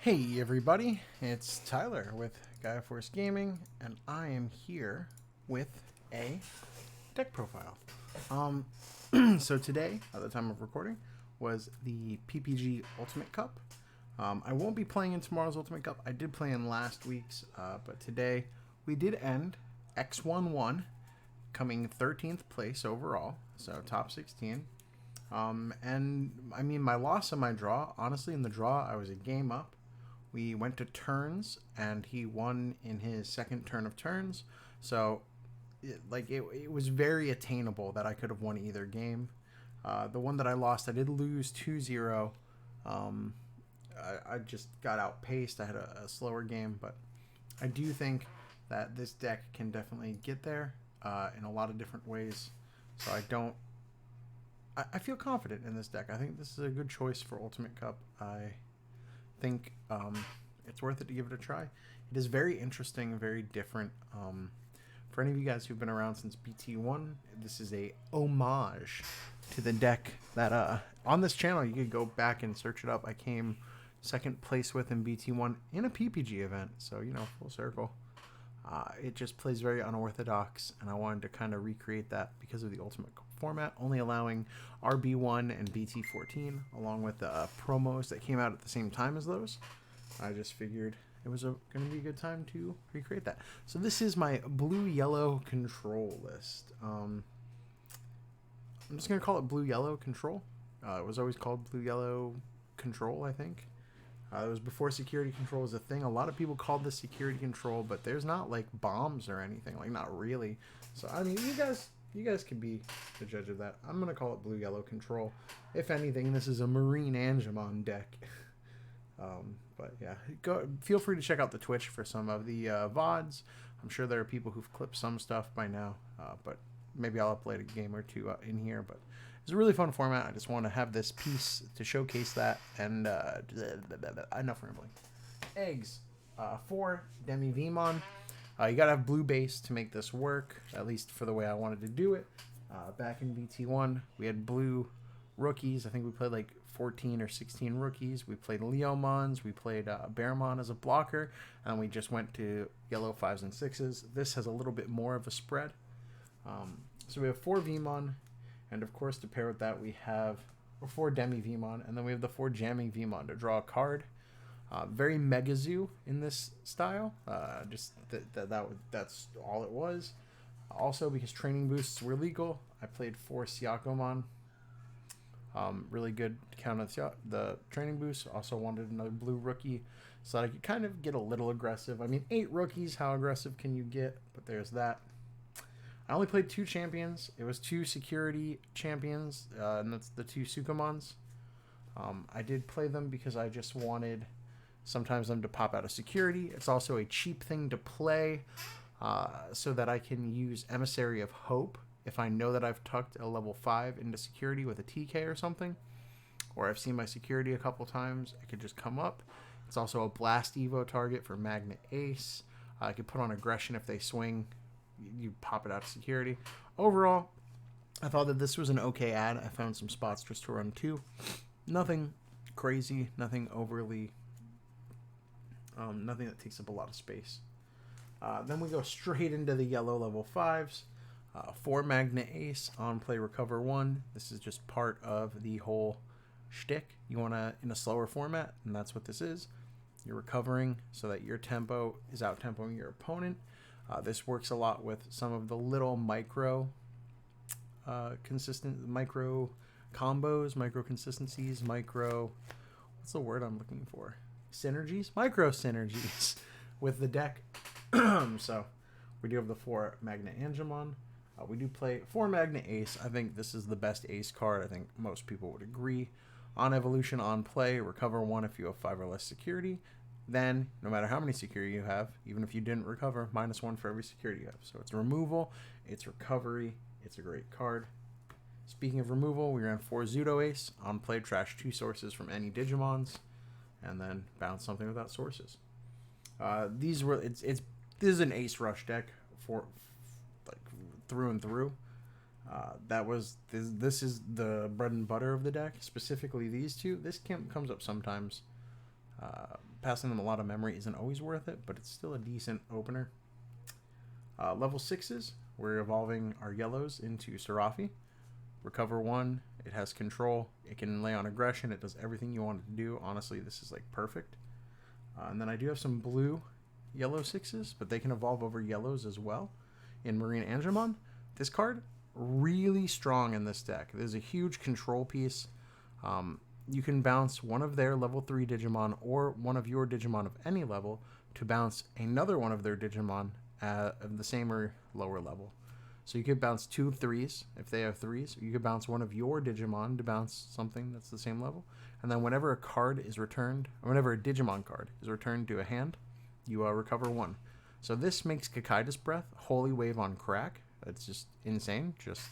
Hey everybody, it's Tyler with Gaia Force Gaming, and I am here with a deck profile. So today, at the time of recording, was the PPG Ultimate Cup. I won't be playing in tomorrow's Ultimate Cup. I did play in last week's, but today we did end X11, coming 13th place overall, so top 16. And I mean, my loss in my draw, honestly, in the draw, I was a game up. We went to turns, and he won in his second turn of turns. So, it was very attainable that I could have won either game. The one that I lost, I did lose 2-0. I just got outpaced. I had a slower game, but I do think that this deck can definitely get there in a lot of different ways. So I feel confident in this deck. I think this is a good choice for Ultimate Cup. I think it's worth it to give it a try. It is very interesting, very different. For any of you guys who've been around since BT1, this is a homage to the deck that on this channel you could go back and search it up. I came second place with in BT1 in a PPG event, so full circle. It just plays very unorthodox, and I wanted to kind of recreate that because of the Ultimate format, only allowing RB1 and BT14, along with the promos that came out at the same time as those. I just figured it was going to be a good time to recreate that. So this is my blue-yellow control list. I'm just going to call it blue-yellow control. It was always called blue-yellow control, I think. It was before security control was a thing. A lot of people called this security control, but there's not like bombs or anything, like not really. So I mean, you guys can be the judge of that. I'm gonna call it blue-yellow control. If anything, this is a Marine Angemon deck. But yeah, feel free to check out the Twitch for some of the VODs. I'm sure there are people who've clipped some stuff by now, but maybe I'll upload a game or two in here. But it's a really fun format. I just want to have this piece to showcase that. And enough rambling. Eggs. 4 Digimon. You gotta have blue base to make this work, at least for the way I wanted to do it. Back in BT1, we had blue rookies. I think we played like 14 or 16 rookies. We played Leomons. We played Bearmon as a blocker. And we just went to yellow 5s and 6s. This has a little bit more of a spread. So we have 4 Vmon. And of course, to pair with that, we have 4 Demi Vmon. And then we have the 4 Jamming Vmon to draw a card. Very Mega Zoo in this style. That's all it was. Also, because training boosts were legal, I played 4 Siakomon. Really good to counter the training boost. Also wanted another blue rookie so that I could kind of get a little aggressive. I mean, 8 rookies, how aggressive can you get? But there's that. I only played 2 champions. It was 2 security champions, and that's the 2 Sukamons. I did play them because I just wanted sometimes them to pop out of security. It's also a cheap thing to play so that I can use Emissary of Hope if I know that I've tucked a level 5 into security with a TK or something, or I've seen my security a couple times. I could just come up. It's also a Blast Evo target for Magnet Ace. I could put on Aggression if they swing. You pop it out of security. Overall, I thought that this was an okay ad. I found some spots just to run 2. Nothing crazy, nothing overly, nothing that takes up a lot of space. Then we go straight into the yellow level 5s. 4 Magnet Ace on play recover 1. This is just part of the whole shtick. You want to in a slower format, and that's what this is. You're recovering so that your tempo is out tempoing your opponent. This works a lot with some of the little micro micro combos, micro consistencies, what's the word I'm looking for? Synergies? Micro synergies with the deck. So we do have the 4 Magnet Angemon. We do play 4 Magnet Ace. I think this is the best Ace card. I think most people would agree. On evolution, on play, recover 1 if you have 5 or less security. Then, no matter how many security you have, even if you didn't recover, -1 for every security you have. So it's removal, it's recovery, it's a great card. Speaking of removal, we ran 4 Zudo Ace. On play, trash 2 sources from any Digimons, and then bounce something without sources. This is an Ace Rush deck for like through and through. This is the bread and butter of the deck. Specifically these 2. This comes up sometimes. Passing them a lot of memory isn't always worth it, but it's still a decent opener. Level 6s, we're evolving our yellows into Serafi. Recover 1, it has control, it can lay on aggression, it does everything you want it to do. Honestly, this is like perfect. And then I do have some blue yellow 6s, but they can evolve over yellows as well. In Marine Angemon, this card, really strong in this deck. There's a huge control piece. You can bounce one of their level 3 Digimon or one of your Digimon of any level to bounce another one of their Digimon of the same or lower level. So you could bounce 2 3s if they have 3s. You could bounce one of your Digimon to bounce something that's the same level. And then whenever a card is returned, or whenever a Digimon card is returned to a hand, you recover 1. So this makes Kikaitis Breath Holy Wave on crack. That's just insane. Just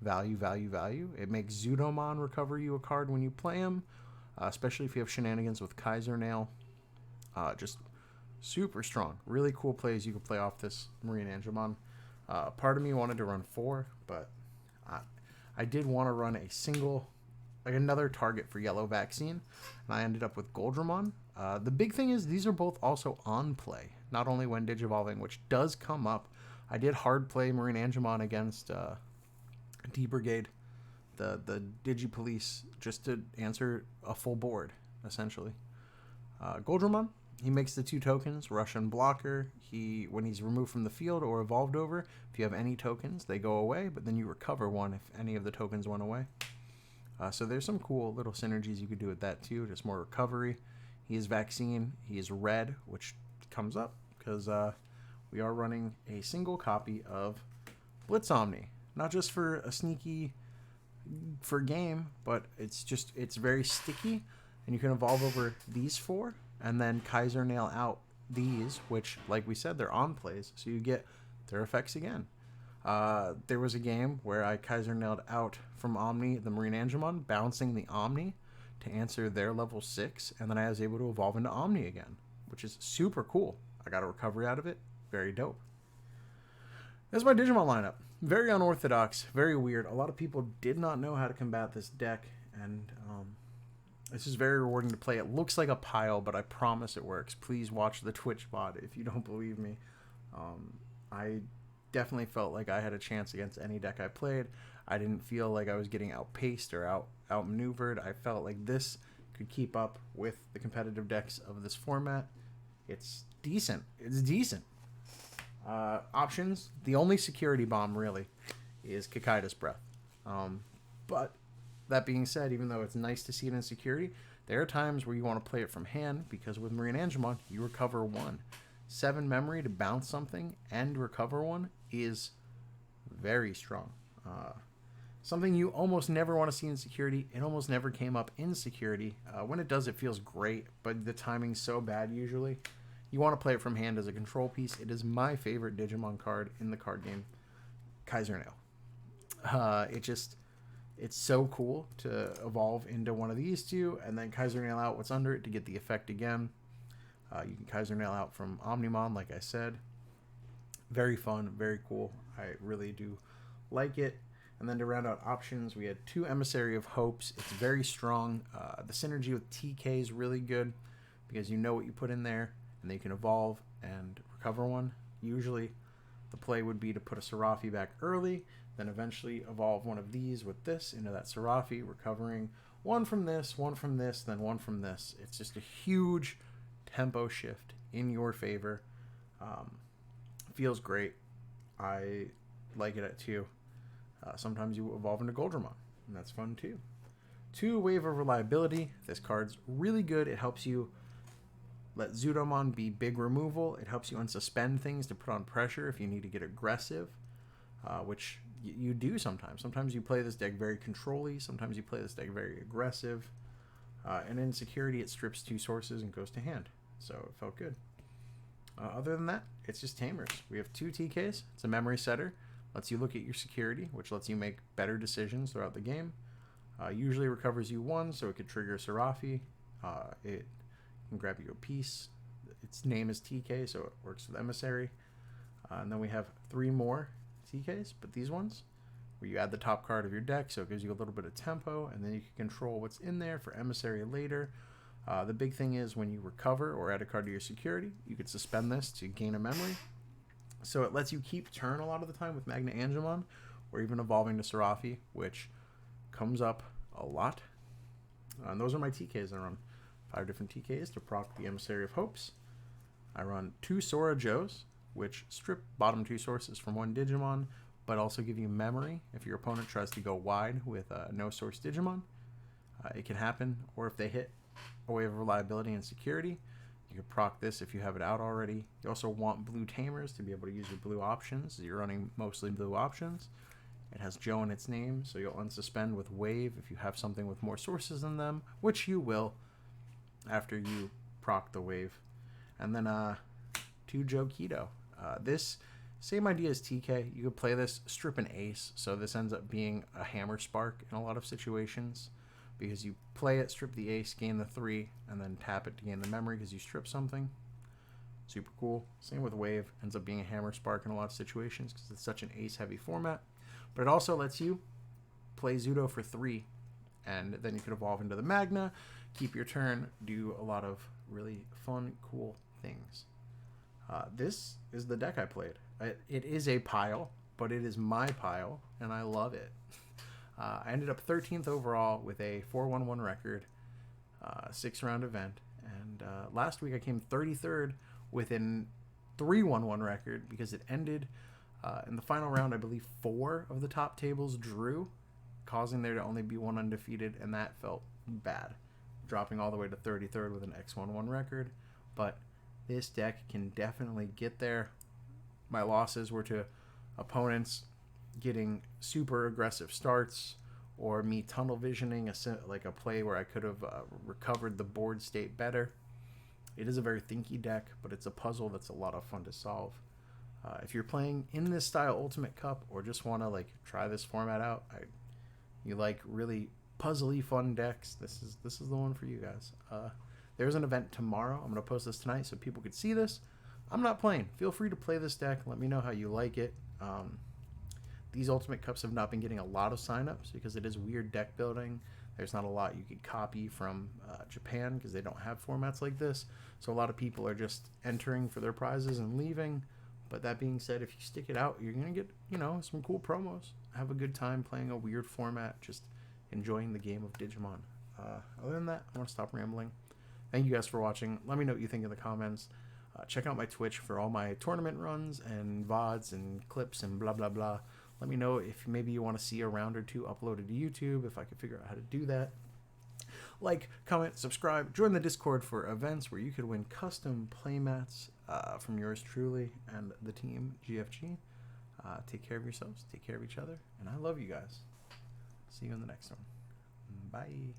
value, value, value. It makes Zudomon recover you a card when you play him, especially if you have shenanigans with Kaiser Nail. Just super strong. Really cool plays you can play off this Marine Angemon. Part of me wanted to run 4, but I did want to run a single, like another target for Yellow Vaccine, and I ended up with Goldramon. The big thing is these are both also on play, not only when Digivolving, which does come up. I did hard play Marine Angemon against D-Brigade, the Digipolice, just to answer a full board, essentially. Goldramon, he makes the 2 tokens, Russian Blocker. When he's removed from the field or evolved over, if you have any tokens, they go away, but then you recover 1 if any of the tokens went away. So there's some cool little synergies you could do with that too, just more recovery. He is Vaccine, he is red, which comes up because we are running a single copy of Blitz Omni. Not just for a sneaky for game, but it's very sticky, and you can evolve over these 4 and then Kaiser Nail out these, which, like we said, they're on plays, so you get their effects again. There was a game where I Kaiser Nailed out from Omni the Marine Angemon, bouncing the Omni to answer their level 6, and then I was able to evolve into Omni again, which is super cool. I got a recovery out of it. Very dope. That's my Digimon lineup. Very unorthodox, very weird. A lot of people did not know how to combat this deck, and this is very rewarding to play. It looks like a pile, but I promise it works. Please watch the Twitch bot if you don't believe me. I definitely felt like I had a chance against any deck I played. I didn't feel like I was getting outpaced or outmaneuvered. I felt like this could keep up with the competitive decks of this format. It's decent. It's decent. Options, the only security bomb really is Kikaitis Breath. But that being said, even though it's nice to see it in security, there are times where you want to play it from hand, because with Marine Angemon, you recover 1. 7 memory to bounce something and recover 1 is very strong. Something you almost never want to see in security. It almost never came up in security. When it does, it feels great, but the timing's so bad usually. You want to play it from hand as a control piece. It is my favorite Digimon card in the card game, Kaiser Nail. It's so cool to evolve into one of these 2, and then Kaiser Nail out what's under it to get the effect again. You can Kaiser Nail out from Omnimon, like I said. Very fun, very cool. I really do like it. And then to round out options, we had 2 Emissary of Hopes. It's very strong. The synergy with TK is really good because you know what you put in there, and they can evolve and recover 1. Usually the play would be to put a Serafi back early, then eventually evolve one of these with this into that Serafi, recovering 1 from this, then 1 from this. It's just a huge tempo shift in your favor. Feels great. I like it at 2. Sometimes you evolve into Goldramon, and that's fun too. 2, Wave of Reliability. This card's really good. It helps you let Zudomon be big removal. It helps you unsuspend things to put on pressure if you need to get aggressive, which you do sometimes. Sometimes you play this deck very control-y. Sometimes you play this deck very aggressive. And in security, it strips 2 sources and goes to hand. So it felt good. Other than that, it's just Tamers. We have 2 TKs. It's a memory setter. Lets you look at your security, which lets you make better decisions throughout the game. Usually recovers you 1, so it could trigger Serafi. It can grab you a piece. Its name is TK, so it works with Emissary. And then we have 3 more TKs, but these ones, where you add the top card of your deck, so it gives you a little bit of tempo, and then you can control what's in there for Emissary later. The big thing is when you recover or add a card to your security, you could suspend this to gain a memory. So it lets you keep turn a lot of the time with Magna Angemon, or even evolving to Serafi, which comes up a lot. And those are my TKs. I run 5 different TKs to proc the Emissary of Hopes. I run 2 Sora Joes, which strip bottom 2 sources from 1 Digimon, but also give you memory if your opponent tries to go wide with no source Digimon. It can happen, or if they hit a wave of reliability and security, you can proc this if you have it out already. You also want blue tamers to be able to use your blue options. You're running mostly blue options. It has Joe in its name, so you'll unsuspend with wave if you have something with more sources than them, which you will after you proc the wave. And then 2 Joe Keto. This, same idea as TK. You could play this, strip an ace, so this ends up being a hammer spark in a lot of situations, because you play it, strip the ace, gain the 3, and then tap it to gain the memory because you strip something. Super cool. Same with wave, ends up being a hammer spark in a lot of situations because it's such an ace heavy format. But it also lets you play Zudo for 3, and then you can evolve into the Magna, keep your turn, do a lot of really fun, cool things. This is the deck I played. It is a pile, but it is my pile, and I love it. I ended up 13th overall with a 4-1-1 record, 6-round event, and last week I came 33rd with an 3-1-1 record because it ended in the final round. I believe 4 of the top tables drew, causing there to only be 1 undefeated, and that felt bad, dropping all the way to 33rd with an X1-1 record. But this deck can definitely get there. My losses were to opponents getting super aggressive starts, or me tunnel visioning like a play where I could have recovered the board state better. It is a very thinky deck, but it's a puzzle that's a lot of fun to solve. If you're playing in this style Ultimate Cup, or just want to like try this format out, you like really puzzly fun decks, this is the one for you guys. There's an event tomorrow. I'm gonna post this tonight so people could see this. I'm not playing. Feel free to play this deck. Let me know how you like it. These Ultimate Cups have not been getting a lot of signups because it is weird deck building. There's not a lot you could copy from Japan because they don't have formats like this. So a lot of people are just entering for their prizes and leaving. But that being said, if you stick it out, you're going to get, some cool promos. Have a good time playing a weird format, just enjoying the game of Digimon. Other than that, I want to stop rambling. Thank you guys for watching. Let me know what you think in the comments. Check out my Twitch for all my tournament runs and VODs and clips and blah, blah, blah. Let me know if maybe you want to see a round or 2 uploaded to YouTube, if I could figure out how to do that. Like, comment, subscribe, join the Discord for events where you could win custom playmats from yours truly and the team, GFG. Take care of yourselves, take care of each other, and I love you guys. See you in the next one. Bye.